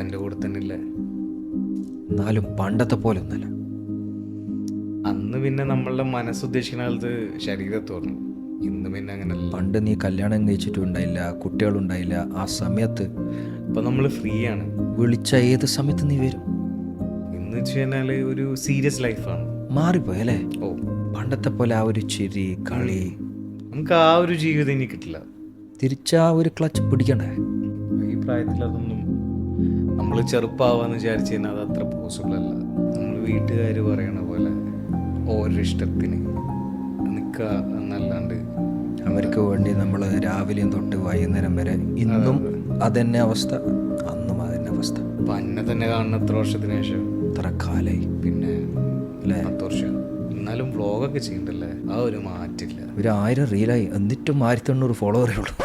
എൻ്റെ കൂടെ തന്നെ ഇല്ലേ. എന്നാലും പണ്ടത്തെ പോലെ ഒന്നല്ല. അന്ന് പിന്നെ നമ്മളുടെ മനസ്സുദ്ദേശിക്കുന്ന കാലത്ത് ശരീരത്തോർന്നു. ഇന്ന് പിന്നെ അങ്ങനല്ല. പണ്ട് നീ കല്യാണം കഴിച്ചിട്ടുണ്ടായില്ല, കുട്ടികളുണ്ടായില്ല. ആ സമയത്ത് ഇപ്പം നമ്മൾ ഫ്രീ ആണ്. വിളിച്ച ഏത് സമയത്ത് നീ വരും. ഇന്ന് വെച്ച് കഴിഞ്ഞാൽ ഒരു സീരിയസ് ലൈഫാണ്. മാറിപ്പോയല്ലേ. ഓ, പണ്ടത്തെ പോലെ ആ ഒരു ചിരി കളി നമുക്ക് ആ ഒരു ജീവിതം ഇനി കിട്ടില്ല. തിരിച്ചാ ഒരു ക്ലച്ച് പിടിക്കണ്ടേ. ഈ പ്രായത്തിൽ അതൊന്നും നമ്മൾ ചെറുപ്പമാവാന്ന് വിചാരിച്ചു കഴിഞ്ഞാൽ അത് അത്ര പോസിബിൾ അല്ല. നമ്മൾ വീട്ടുകാർ പറയണ പോലെ ഓരോ ഇഷ്ടത്തിന് നിൽക്കുക എന്നല്ലാണ്ട് അവർക്ക് വേണ്ടി നമ്മൾ രാവിലെയും തൊട്ട് വൈകുന്നേരം വരെ ഇന്നും അതന്നെ അവസ്ഥ, അന്നും അതന്നെ അവസ്ഥ. അപ്പം അന്നെ തന്നെ കാണുന്ന എത്ര വർഷത്തിന് ശേഷം? ഇത്ര കാലായി. പിന്നെ അല്ലേ? 10 വർഷം. എന്നാലും വ്ളോഗൊക്കെ ചെയ്യണ്ടല്ലേ, ആ ഒരു മാറ്റില്ല. ഒരു 1000 റീലായി, എന്നിട്ടും 1800 ഫോളോവറേ ഉള്ളൂ.